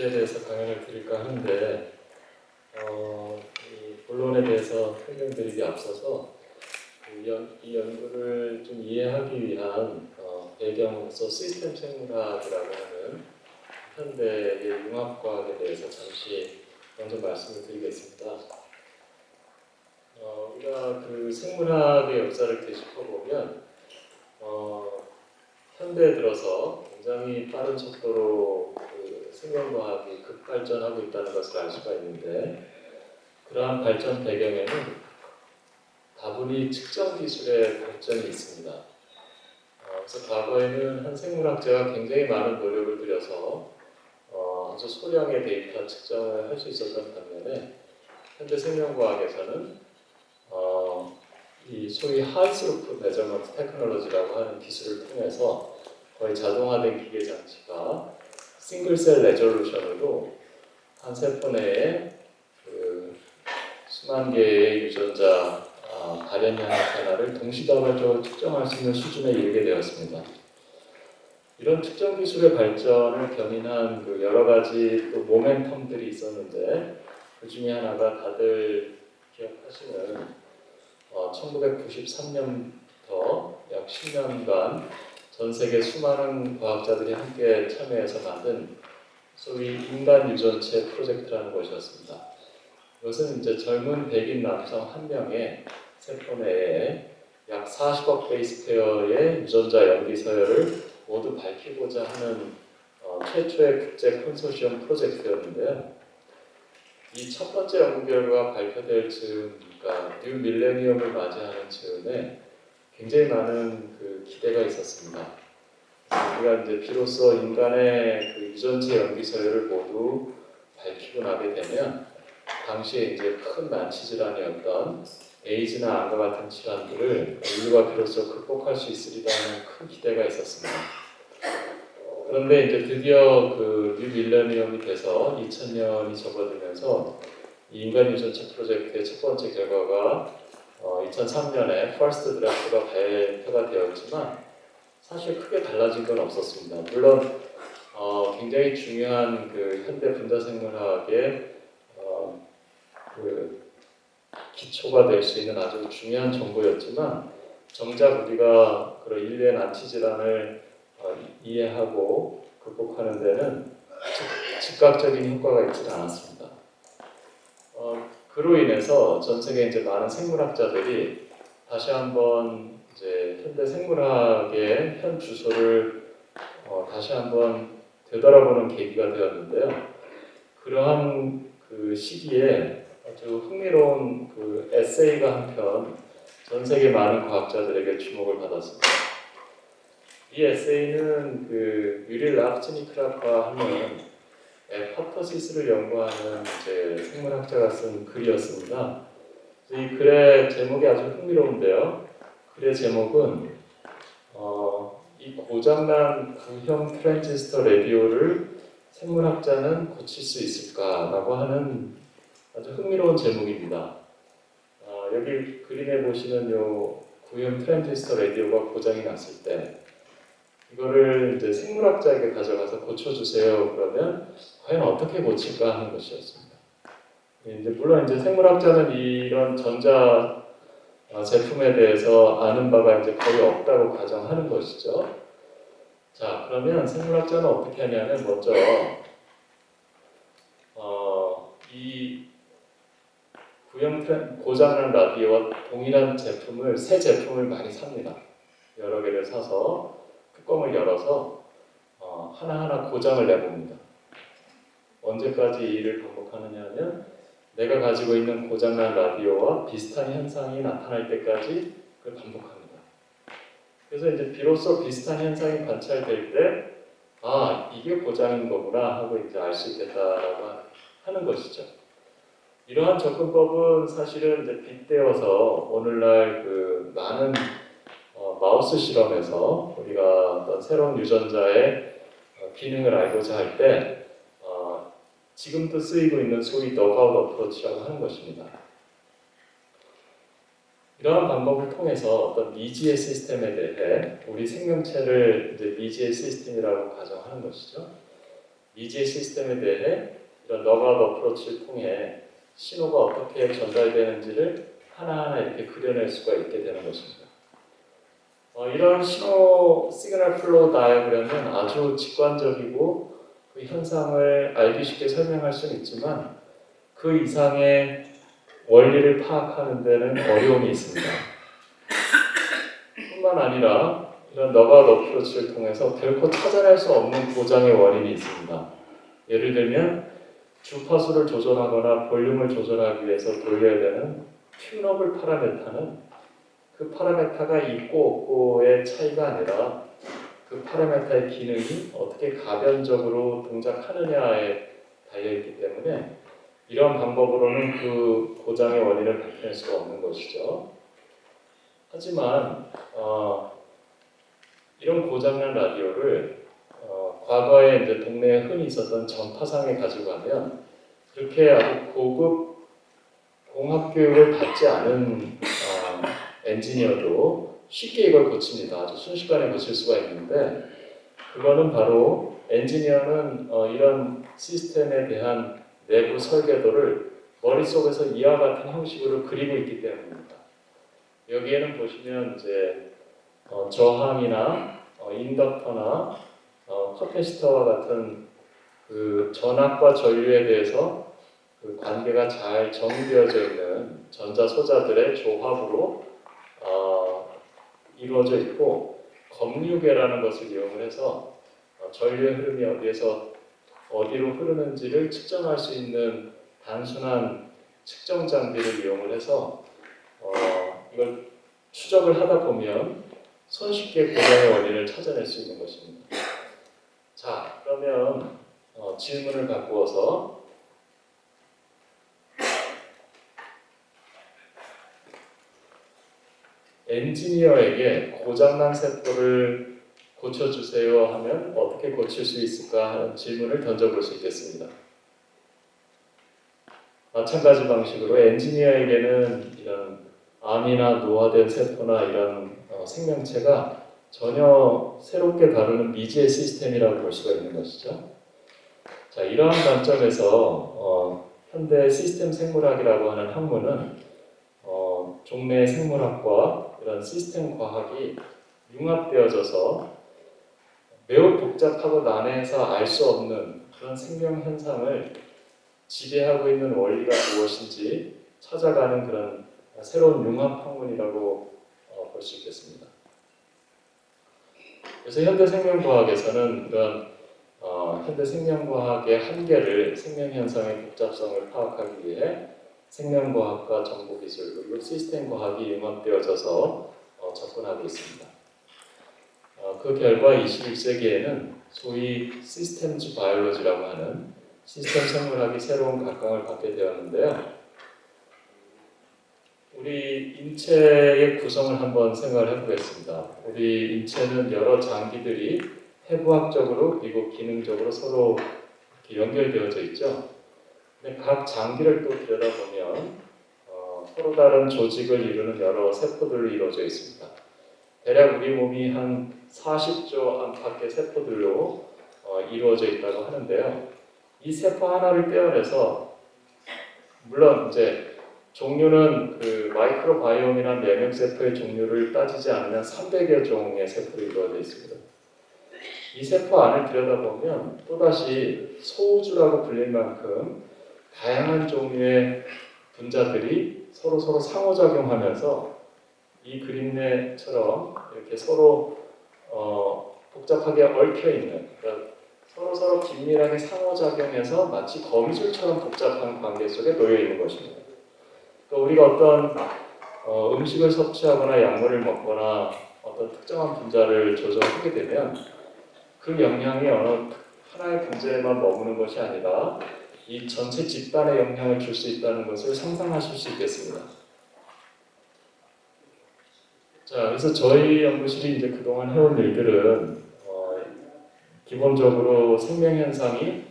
주제에 대해서 강연을 드릴까 하는데 이 본론에 대해서 설명드리기 앞서서 이 연구를 좀 이해하기 위한 배경으로서 시스템 생물학이라고 하는 현대의 융합과학에 대해서 잠시 먼저 말씀을 드리겠습니다. 우리가 그 생물학의 역사를 되짚어보면 현대에 들어서 굉장히 빠른 속도로 그 생명과학이 급발전하고 있다는 것을 알 수가 있는데, 그러한 발전 배경에는 다분히 측정 기술의 발전이 있습니다. 그래서 과거에는 한 생물학자가 굉장히 많은 노력을 들여서 아주 소량의 데이터 측정을 할 수 있었던 반면에, 현대 생명과학에서는 이 소위 하이스루프 메저먼트 테크놀로지라고 하는 기술을 통해서 거의 자동화된 기계 장치가 싱글셀 레졸루션으로 한 세포 내에 그 수만 개의 유전자 발현량 하나를 동시다발적으로 측정할 수 있는 수준에 이르게 되었습니다. 이런 측정 기술의 발전을 견인한 그 여러 가지 또 모멘텀들이 있었는데, 그 중에 하나가 다들 기억하시는 1993년부터 약 10년간 전 세계 수많은 과학자들이 함께 참여해서 만든 소위 인간 유전체 프로젝트라는 것이었습니다. 이것은 이제 젊은 백인 남성 한 명의 세포 내에 약 40억 베이스 페어의 유전자 연기 서열을 모두 밝히고자 하는 최초의 국제 컨소시엄 프로젝트였는데요. 이 첫 번째 연구 결과가 발표될 즈음, 그러니까 뉴 밀레니엄을 맞이하는 즈음에 굉장히 많은 그 기대가 있었습니다. 우리가 이제 비로소 인간의 그 유전체 연기 서열을 모두 밝히고 나게 되면, 당시에 이제 큰 난치 질환이었던 에이즈나 암과 같은 질환들을 인류가 비로소 극복할 수 있으리라는 큰 기대가 있었습니다. 그런데 이제 드디어 그 뉴 밀레니엄이 돼서 2000년이 접어들면서 이 인간 유전체 프로젝트의 첫 번째 결과가 2003년에 퍼스트 드래프트가 발표가 되었지만, 사실 크게 달라진 건 없었습니다. 물론 굉장히 중요한 그 현대 분자생물학의 그 기초가 될 수 있는 아주 중요한 정보였지만, 정작 우리가 그런 인류의 난치 질환을 이해하고 극복하는 데는 즉각적인 효과가 있지 않았습니다. 그로 인해서 전 세계 이제 많은 생물학자들이 다시 한번 이제 현대 생물학의 현 주소를 다시 한번 되돌아보는 계기가 되었는데요. 그러한 그 시기에 아주 흥미로운 그 에세이가 한 편 전 세계 많은 과학자들에게 주목을 받았습니다. 이 에세이는 그 유릴 라프치니크라파 하는 에파토시스를 연구하는 이제 생물학자가 쓴 글이었습니다. 이 글의 제목이 아주 흥미로운데요. 글의 제목은 이 고장난 구형 트랜지스터 라디오를 생물학자는 고칠 수 있을까라고 하는 아주 흥미로운 제목입니다. 여기 그림에 보시는 요 구형 트랜지스터 라디오가 고장이 났을 때 이거를 이제 생물학자에게 가져가서 고쳐주세요. 그러면 과연 어떻게 고칠까 하는 것이었습니다. 이제 물론 이제 생물학자는 이런 전자 제품에 대해서 아는 바가 이제 거의 없다고 가정하는 것이죠. 자, 그러면 생물학자는 어떻게 하냐면, 먼저 이 구형 고장난 라디오와 동일한 제품을, 새 제품을 많이 삽니다. 여러 개를 사서 뚜껑을 열어서 하나하나 고장을 내봅니다. 언제까지 이 일을 반복하느냐 하면, 내가 가지고 있는 고장난 라디오와 비슷한 현상이 나타날 때까지 그걸 반복합니다. 그래서 이제 비로소 비슷한 현상이 관찰될 때, 이게 고장인 거구나 하고 이제 알 수 있겠다라고 하는 것이죠. 이러한 접근법은 사실은 이제 빗대어서 오늘날 그 많은 마우스 실험에서 우리가 어떤 새로운 유전자의 기능을 알고자 할 때 지금도 쓰이고 있는 소위 너그아웃 어프로치라고 하는 것입니다. 이러한 방법을 통해서 어떤 미지의 시스템에 대해 우리 생명체를 이제 미지의 시스템이라고 가정하는 것이죠. 미지의 시스템에 대해 이런 너가 어프로치를 통해 신호가 어떻게 전달되는지를 하나하나 이렇게 그려낼 수가 있게 되는 것입니다. 이런 신호 시그널 플로우 다이어그램은 아주 직관적이고 그 현상을 알기 쉽게 설명할 수는 있지만 그 이상의 원리를 파악하는 데는 어려움이 있습니다. 뿐만 아니라 이런 너가 어프로치를 통해서 결코 찾아낼 수 없는 고장의 원인이 있습니다. 예를 들면 주파수를 조절하거나 볼륨을 조절하기 위해서 돌려야 되는 튠어블 파라메타는 그 파라메타가 있고 없고의 차이가 아니라 그 파라메타의 기능이 어떻게 가변적으로 동작하느냐에 달려있기 때문에 이런 방법으로는 그 고장의 원인을 밝혀낼 수가 없는 것이죠. 하지만 이런 고장난 라디오를 과거에 이제 동네에 흔히 있었던 전파상에 가지고 가면 그렇게 아주 고급 공학 교육을 받지 않은 엔지니어도 쉽게 이걸 고칩니다. 아주 순식간에 고칠 수가 있는데 그거는 바로 엔지니어는 이런 시스템에 대한 내부 설계도를 머릿속에서 이와 같은 형식으로 그리고 있기 때문입니다. 여기에는 보시면 이제 저항이나 인덕터나 커패시터와 같은 그 전압과 전류에 대해서 그 관계가 잘 정의되어져 있는 전자 소자들의 조합으로 이루어져 있고 검류계라는 것을 이용을 해서 전류의 흐름이 어디에서 어디로 흐르는지를 측정할 수 있는 단순한 측정 장비를 이용을 해서 이걸 추적을 하다 보면 손쉽게 고장의 원인을 찾아낼 수 있는 것입니다. 자, 그러면 질문을 바꾸어서 엔지니어에게 고장난 세포를 고쳐주세요 하면 어떻게 고칠 수 있을까 하는 질문을 던져볼 수 있겠습니다. 마찬가지 방식으로 엔지니어에게는 이런 암이나 노화된 세포나 이런 생명체가 전혀 새롭게 다루는 미지의 시스템이라고 볼 수가 있는 것이죠. 자, 이러한 관점에서 현대 시스템 생물학이라고 하는 학문은 종래 생물학과 이런 시스템 과학이 융합되어져서 매우 복잡하고 난해해서 알 수 없는 그런 생명 현상을 지배하고 있는 원리가 무엇인지 찾아가는 그런 새로운 융합 학문이라고 볼 수 있겠습니다. 그래서 현대 생명과학에서는 이런 현대 생명과학의 한계를 생명 현상의 복잡성을 파악하기 위해 생명과학과 정보기술 그리고 시스템 과학이 융합되어져서 접근하고 있습니다. 그 결과 21세기에는 소위 시스템즈 바이올로지라고 하는 시스템 생물학이 새로운 각광을 받게 되었는데요. 우리 인체의 구성을 한번 생각을 해보겠습니다. 우리 인체는 여러 장기들이 해부학적으로 그리고 기능적으로 서로 이렇게 연결되어져 있죠. 근데 각 장기를 또 들여다보면 서로 다른 조직을 이루는 여러 세포들로 이루어져 있습니다. 대략 우리 몸이 한 40조 안팎의 세포들로 이루어져 있다고 하는데요. 이 세포 하나를 떼어내서 물론 이제 종류는 그 마이크로바이옴이나 내면세포의 종류를 따지지 않으면 300여 종의 세포로 이루어져 있습니다. 이 세포 안을 들여다보면 또다시 소우주라고 불릴 만큼 다양한 종류의 분자들이 서로 상호작용하면서 이 그림내처럼 이렇게 서로 복잡하게 얽혀있는 그러니까 서로 긴밀하게 상호작용해서 마치 거미줄처럼 복잡한 관계 속에 놓여 있는 것입니다. 그러니까 우리가 어떤 음식을 섭취하거나 약물을 먹거나 어떤 특정한 분자를 조절하게 되면 그 영향이 어느 하나의 분자에만 머무는 것이 아니라 이 전체 집단에 영향을 줄 수 있다는 것을 상상하실 수 있겠습니다. 자, 그래서 저희 연구실이 이제 그동안 해온 일들은 기본적으로 생명 현상이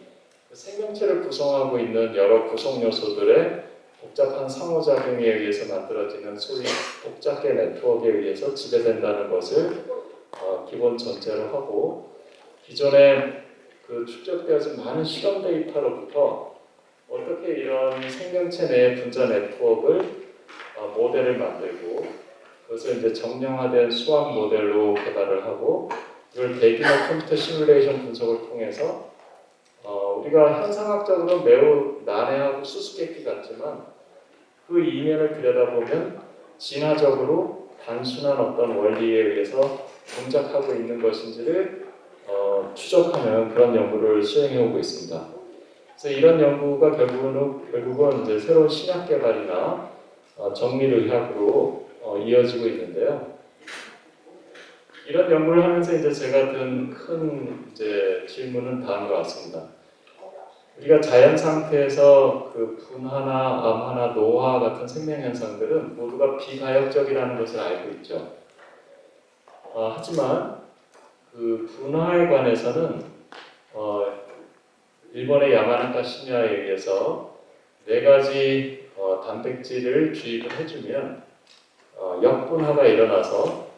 생명체를 구성하고 있는 여러 구성 요소들의 복잡한 상호작용에 의해서 만들어지는 소위 복잡계 네트워크에 의해서 지배된다는 것을 기본 전제로 하고 기존의 그 축적되어진 많은 실험 데이터로부터 어떻게 이런 생명체 내의 분자 네트워크를 모델을 만들고 그것을 이제 정량화된 수학 모델로 개발을 하고 이걸 대규모 컴퓨터 시뮬레이션 분석을 통해서 우리가 현상학적으로 매우 난해하고 수수께끼 같지만 그 이면을 들여다보면 진화적으로 단순한 어떤 원리에 의해서 동작하고 있는 것인지를 추적하는 그런 연구를 수행해오고 있습니다. 그래서 이런 연구가 결국은 이제 새로운 신약 개발이나 정밀의학으로 이어지고 있는데요. 이런 연구를 하면서 이제 제가 든 큰 이제 질문은 다음과 같습니다. 우리가 자연 상태에서 그 분화나 암화나 노화 같은 생명 현상들은 모두가 비가역적이라는 것을 알고 있죠. 하지만 그 분화에 관해서는 일본의 야마나카 신야에 의해서 4가지 단백질을 주입을 해주면 역분화가 일어나서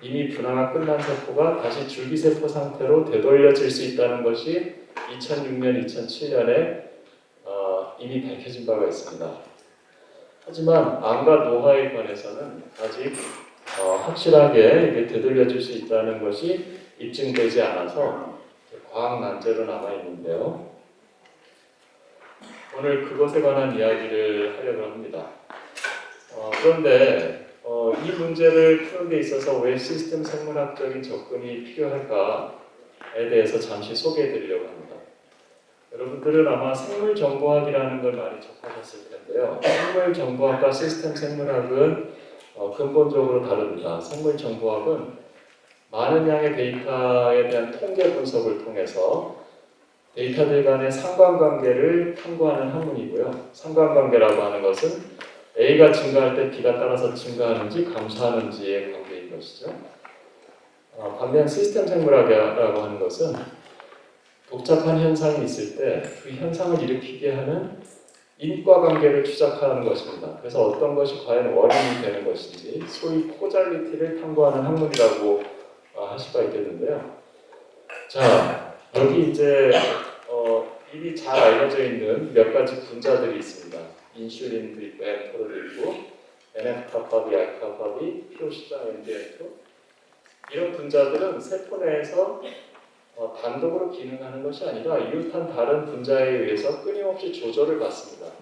이미 분화가 끝난 세포가 다시 줄기세포 상태로 되돌려질 수 있다는 것이 2006년, 2007년에 이미 밝혀진 바가 있습니다. 하지만 암과 노화에 관해서는 아직 확실하게 이게 되돌려질 수 있다는 것이 입증되지 않아서 과학 난제로 남아 있는데요. 오늘 그것에 관한 이야기를 하려고 합니다. 그런데 이 문제를 푸는 데 있어서 왜 시스템 생물학적인 접근이 필요할까에 대해서 잠시 소개해 드리려고 합니다. 여러분들은 아마 생물정보학이라는 걸 많이 접하셨을 텐데요. 생물정보학과 시스템 생물학은 근본적으로 다릅니다. 생물정보학은 많은 양의 데이터에 대한 통계 분석을 통해서 데이터들 간의 상관관계를 탐구하는 학문이고요. 상관관계라고 하는 것은 A가 증가할 때 B가 따라서 증가하는지 감소하는지의 관계인 것이죠. 반면 시스템 생물학이라고 하는 것은 복잡한 현상이 있을 때 그 현상을 일으키게 하는 인과관계를 추적하는 것입니다. 그래서 어떤 것이 과연 원인이 되는 것인지 소위 코잘리티를 탐구하는 학문이라고 할 수가 있겠는데요. 자, 여기 이제 이미 잘 알려져 있는 몇 가지 분자들이 있습니다. 인슐린도 있고 엠토르도 있고 NF-kappaB, I-kappaB, PO10, MDM2 이런 분자들은 세포 내에서 단독으로 기능하는 것이 아니라 이웃한 다른 분자에 의해서 끊임없이 조절을 받습니다.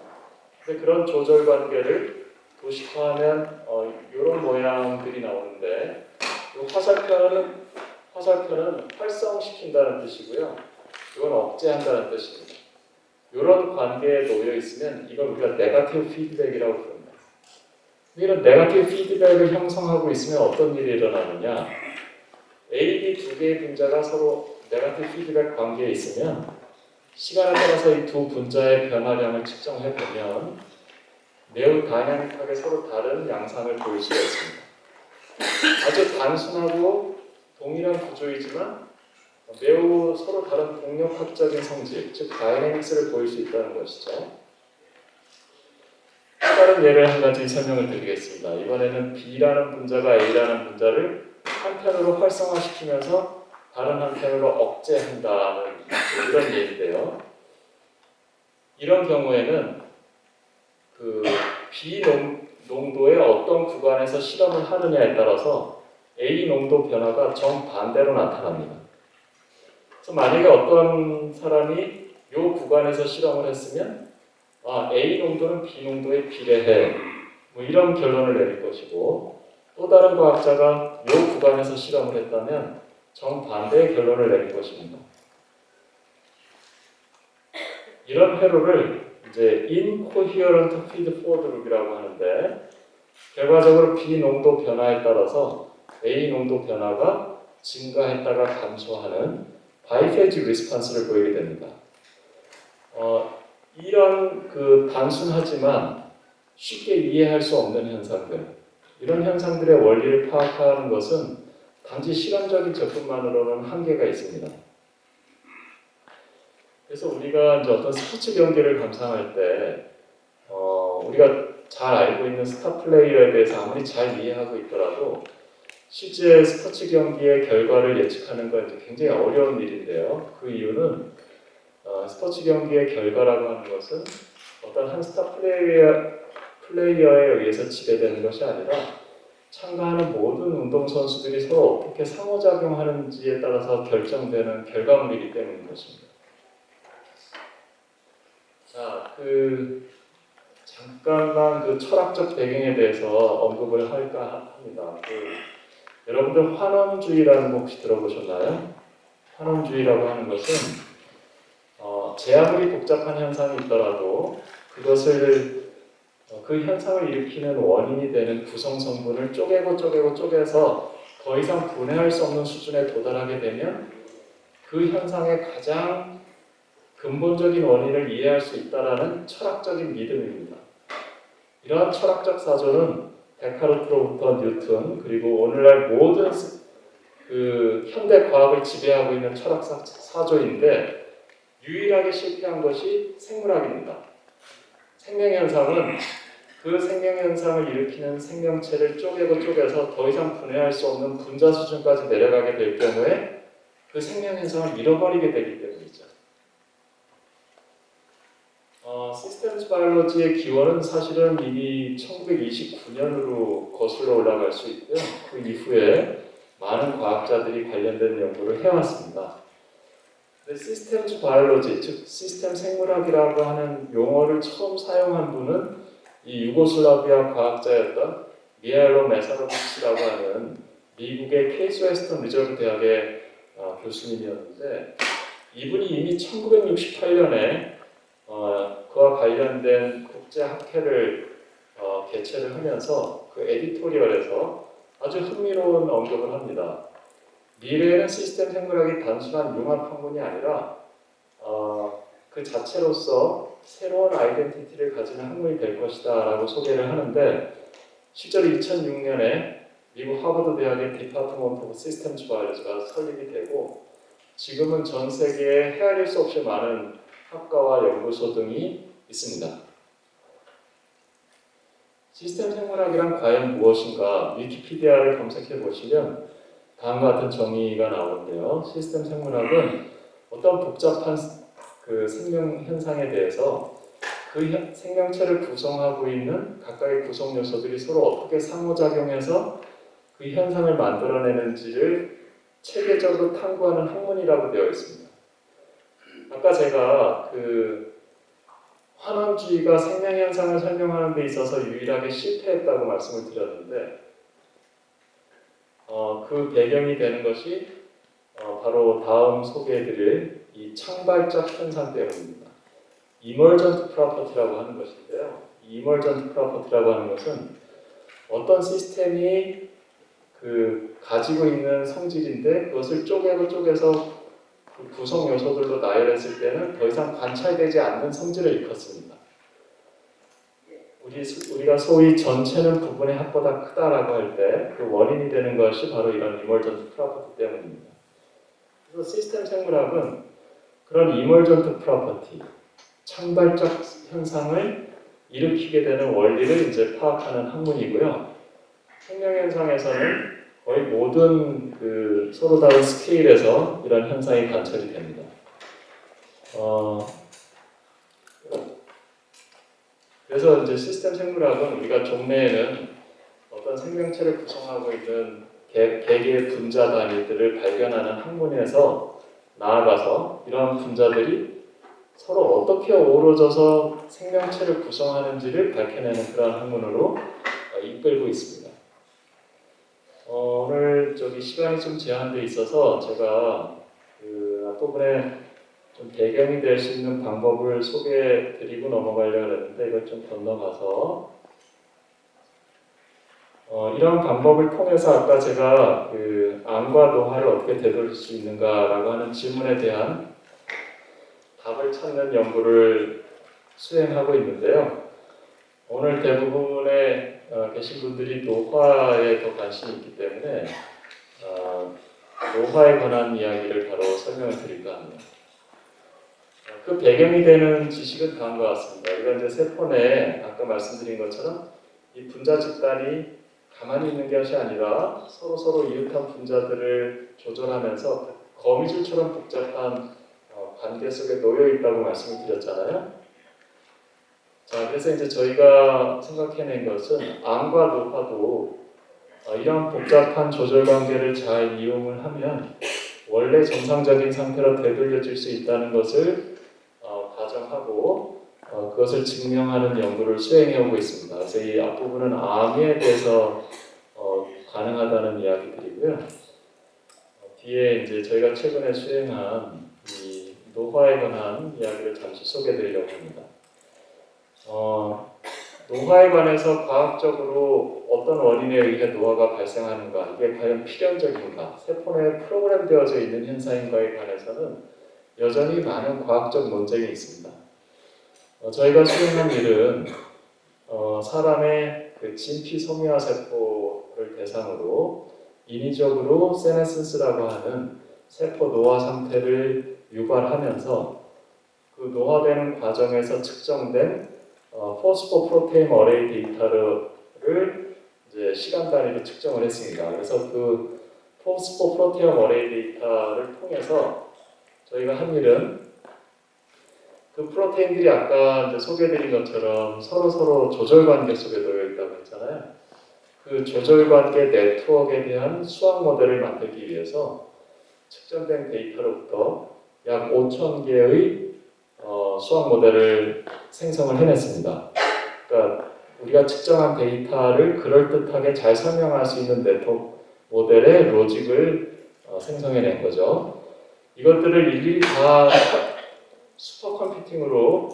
근데 그런 조절 관계를 도식화하면 이런 모양들이 나오는데 이 화살표는 활성시킨다는 뜻이고요. 이건 억제한다는 뜻입니다. 이런 관계에 놓여 있으면 이걸 우리가 네거티브 피드백이라고 부릅니다. 이런 네거티브 피드백을 형성하고 있으면 어떤 일이 일어나느냐? A, B 두 개의 분자가 서로 네거티브 피드백 관계에 있으면 시간에 따라서 이 두 분자의 변화량을 측정해 보면 매우 다이나믹하게 서로 다른 양상을 보일 수가 있습니다. 아주 단순하고 동일한 구조이지만 매우 서로 다른 동력학적인 성질, 즉 다이내믹스를 보일 수 있다는 것이죠. 또 다른 예를 한 가지 설명을 드리겠습니다. 이번에는 B라는 분자가 A라는 분자를 한편으로 활성화시키면서 다른 한편으로 억제한다는 이런 예인데요. 이런 경우에는 그 B 농도의 어떤 구간에서 실험을 하느냐에 따라서 A 농도 변화가 정반대로 나타납니다. 그래서 만약에 어떤 사람이 이 구간에서 실험을 했으면 A 농도는 B 농도에 비례해 뭐 이런 결론을 내릴 것이고 또 다른 과학자가 이 구간에서 실험을 했다면 정반대의 결론을 내릴 것입니다. 이런 회로를 이제 incoherent feed-forward loop이라고 하는데 결과적으로 B 농도 변화에 따라서 A 농도 변화가 증가했다가 감소하는 바이페이지 리스폰스를 보이게 됩니다. 이런 그 단순하지만 쉽게 이해할 수 없는 현상들, 이런 현상들의 원리를 파악하는 것은 단지 실험적인 접근만으로는 한계가 있습니다. 그래서 우리가 이제 어떤 스포츠 경기를 감상할 때 우리가 잘 알고 있는 스타 플레이어에 대해서 아무리 잘 이해하고 있더라도 실제 스포츠 경기의 결과를 예측하는 건 이제 굉장히 어려운 일인데요. 그 이유는 스포츠 경기의 결과라고 하는 것은 어떤 한 스타 플레이어에 의해서 지배되는 것이 아니라 참가하는 모든 운동선수들이 서로 어떻게 상호작용하는지에 따라서 결정되는 결과물이기 때문인 것입니다. 자, 잠깐만 그 철학적 배경에 대해서 언급을 할까 합니다. 여러분들 환원주의라는 거 혹시 들어보셨나요? 환원주의라고 하는 것은 제 아무리 복잡한 현상이 있더라도 그것을 그 현상을 일으키는 원인이 되는 구성 성분을 쪼개서 더 이상 분해할 수 없는 수준에 도달하게 되면 그 현상의 가장 근본적인 원인을 이해할 수 있다라는 철학적인 믿음입니다. 이러한 철학적 사조는 데카르트로부터 뉴턴 그리고 오늘날 모든 현대 과학을 지배하고 있는 철학 사조인데 유일하게 실패한 것이 생물학입니다. 생명현상은 그 생명현상을 일으키는 생명체를 쪼개서 더 이상 분해할 수 없는 분자 수준까지 내려가게 될 경우에 그 생명현상을 잃어버리게 되기 때문이죠. 시스템스 바이올로지의 기원은 사실은 이미 1929년으로 거슬러 올라갈 수 있고요. 그 이후에 많은 과학자들이 관련된 연구를 해왔습니다. 시스템즈 바이올로지, 즉 시스템 생물학이라고 하는 용어를 처음 사용한 분은 이 유고슬라비아 과학자였던 미하일로 메사로비치라고 하는 미국의 케이스 웨스턴 리저브 대학의 교수님이었는데 이분이 이미 1968년에 그와 관련된 국제학회를 개최를 하면서 그 에디토리얼에서 아주 흥미로운 언급을 합니다. 미래에는 시스템 생물학이 단순한 융합 학문이 아니라 그 자체로서 새로운 아이덴티티를 가지는 학문이 될 것이다 라고 소개를 하는데 실제로 2006년에 미국 하버드 대학의 디파트먼트 오브 시스템즈 바이올로지가 설립이 되고 지금은 전 세계에 헤아릴 수 없이 많은 학과와 연구소 등이 있습니다. 시스템 생물학이란 과연 무엇인가 위키피디아를 검색해 보시면 다음과 같은 정의가 나오는데요. 시스템 생물학은 어떤 복잡한 그 생명 현상에 대해서 그 생명체를 구성하고 있는 각각의 구성 요소들이 서로 어떻게 상호작용해서 그 현상을 만들어내는지를 체계적으로 탐구하는 학문이라고 되어 있습니다. 아까 제가 환원주의가 생명현상을 설명하는 데 있어서 유일하게 실패했다고 말씀을 드렸는데 그 배경이 되는 것이 바로 다음 소개해드릴 이 창발적 현상 때문입니다. 이머전트 프로퍼티라고 하는 것인데요. 이머전트 프로퍼티라고 하는 것은 어떤 시스템이 가지고 있는 성질인데 그것을 쪼개서 그 구성 요소들로 나열했을 때는 더 이상 관찰되지 않는 성질을 일컫습니다. 우리가 소위 전체는 부분의 합보다 크다라고 할 때 그 원인이 되는 것이 바로 이런 이머전트 프로퍼티 때문입니다. 그래서 시스템 생물학은 그런 이머전트 프로퍼티, 창발적 현상을 일으키게 되는 원리를 이제 파악하는 학문이고요. 생명현상에서는 거의 모든 서로 다른 스케일에서 이런 현상이 관찰이 됩니다. 그래서 이제 시스템 생물학은 우리가 종래에는 어떤 생명체를 구성하고 있는 개개의 분자 단위들을 발견하는 학문에서 나아가서 이러한 분자들이 서로 어떻게 어우러져서 생명체를 구성하는지를 밝혀내는 그런 학문으로 이끌고 있습니다. 오늘 시간이 좀 제한되어 있어서 제가 앞부분에 좀 배경이 될 수 있는 방법을 소개해 드리고 넘어가려고 했는데 이걸 좀 건너가서 이런 방법을 통해서 아까 제가 암과 노화를 어떻게 되돌릴 수 있는가라고 하는 질문에 대한 답을 찾는 연구를 수행하고 있는데요. 오늘 대부분의 계신 분들이 노화에 더 관심이 있기 때문에 노화에 관한 이야기를 바로 설명을 드릴까 합니다. 그 배경이 되는 지식은 다음과 같습니다. 우리가 이제 세포 내에 아까 말씀드린 것처럼 이 분자 집단이 가만히 있는 것이 아니라 서로 이웃한 분자들을 조절하면서 거미줄처럼 복잡한 관계 속에 놓여 있다고 말씀을 드렸잖아요. 자, 그래서 이제 저희가 생각해낸 것은 암과 노화도 이런 복잡한 조절 관계를 잘 이용을 하면 원래 정상적인 상태로 되돌려질 수 있다는 것을 가정하고 그것을 증명하는 연구를 수행해 오고 있습니다. 그래서 이 앞부분은 암에 대해서 가능하다는 이야기들이고요. 뒤에 이제 저희가 최근에 수행한 이 노화에 관한 이야기를 잠시 소개드리려고 합니다. 노화에 관해서 과학적으로 어떤 원인에 의해 노화가 발생하는가, 이게 과연 필연적인가, 세포 내에 프로그램되어져 있는 현상인가에 관해서는 여전히 많은 과학적 논쟁이 있습니다. 저희가 수행한 일은 사람의 그 진피소미화 세포를 대상으로 인위적으로 세네센스라고 하는 세포 노화 상태를 유발하면서 그 노화되는 과정에서 측정된 포스포프로테인 어레이 데이터를 이제 시간 단위로 측정을 했습니다. 그래서 그 포스포프로테인 어레이 데이터를 통해서 저희가 한 일은 그 프로테인들이 아까 이제 소개드린 것처럼 서로 조절 관계 속에 놓여 있다고 했잖아요. 그 조절 관계 네트워크에 대한 수학 모델을 만들기 위해서 측정된 데이터로부터 약 5,000개의 수학 모델을 생성을 해냈습니다. 그러니까 우리가 측정한 데이터를 그럴듯하게 잘 설명할 수 있는 네트워크 모델의 로직을 생성해낸 거죠. 이것들을 일일이 다 슈퍼컴퓨팅으로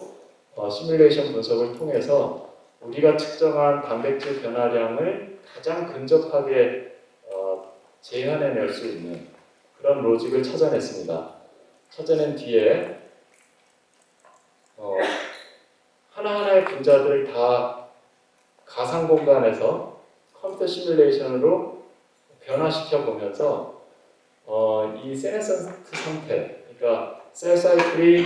시뮬레이션 분석을 통해서 우리가 측정한 단백질 변화량을 가장 근접하게 재현해낼 수 있는 그런 로직을 찾아냈습니다. 찾아낸 뒤에 하나하나의 분자들을 다 가상 공간에서 컴퓨터 시뮬레이션으로 변화시켜 보면서 이 세네센스 상태, 그러니까 셀 사이클이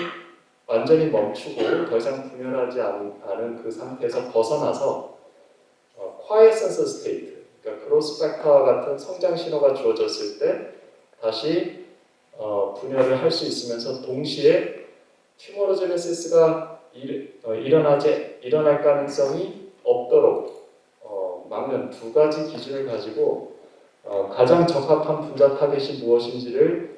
완전히 멈추고 더 이상 분열하지 않은 그 상태에서 벗어나서 quiescence state, 그러니까 그로스 팩터와 같은 성장 신호가 주어졌을 때 다시 분열을 할 수 있으면서 동시에 튜머로제네시스가 일어날 가능성이 없도록 막는 두 가지 기준을 가지고 가장 적합한 분자 타겟이 무엇인지를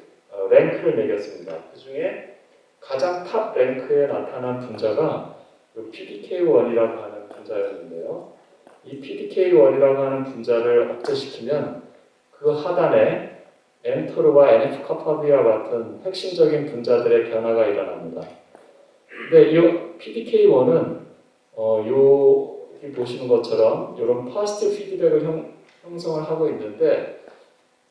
랭크를 매겼습니다. 그 중에 가장 탑 랭크에 나타난 분자가 PDK1이라고 하는 분자였는데요. 이 PDK1이라고 하는 분자를 억제시키면 그 하단에 엔토르와 NF-카파비와 같은 핵심적인 분자들의 변화가 일어납니다. 근데 이 PDK1은 여기 보시는 것처럼 이런 파스트 피드백을 형성을 하고 있는데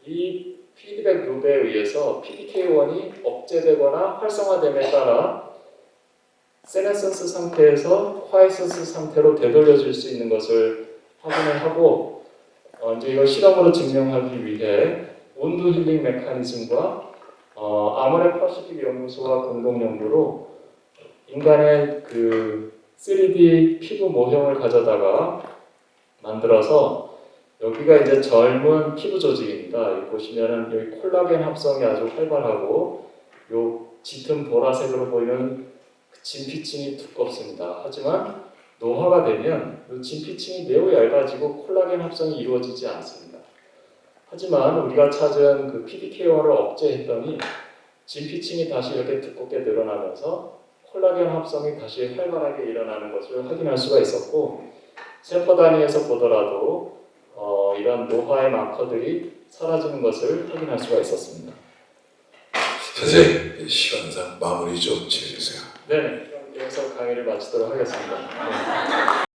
이 피드백 루프에 의해서 PDK1이 억제되거나 활성화됨에 따라 세네센스 상태에서 콰이센스 상태로 되돌려질 수 있는 것을 확인을 하고 이제 이걸 실험으로 증명하기 위해 온도 힐링 메커니즘과 아모레 퍼시픽 연구소와 공동 연구로 인간의 그 3D 피부 모형을 가져다가 만들어서 여기가 이제 젊은 피부 조직입니다. 여기 보시면은 여기 콜라겐 합성이 아주 활발하고 요 짙은 보라색으로 보이는 그 진피층이 두껍습니다. 하지만 노화가 되면 이 진피층이 매우 얇아지고 콜라겐 합성이 이루어지지 않습니다. 하지만 우리가 찾은 그 PDK1을 억제했더니 진피층이 다시 이렇게 두껍게 늘어나면서 콜라겐 합성이 다시 활발하게 일어나는 것을 확인할 수가 있었고 세포 단위에서 보더라도 이런 노화의 마커들이 사라지는 것을 확인할 수가 있었습니다. 선생님, 시간상 마무리 좀 지어주세요. 네, 여기서 강의를 마치도록 하겠습니다. 네.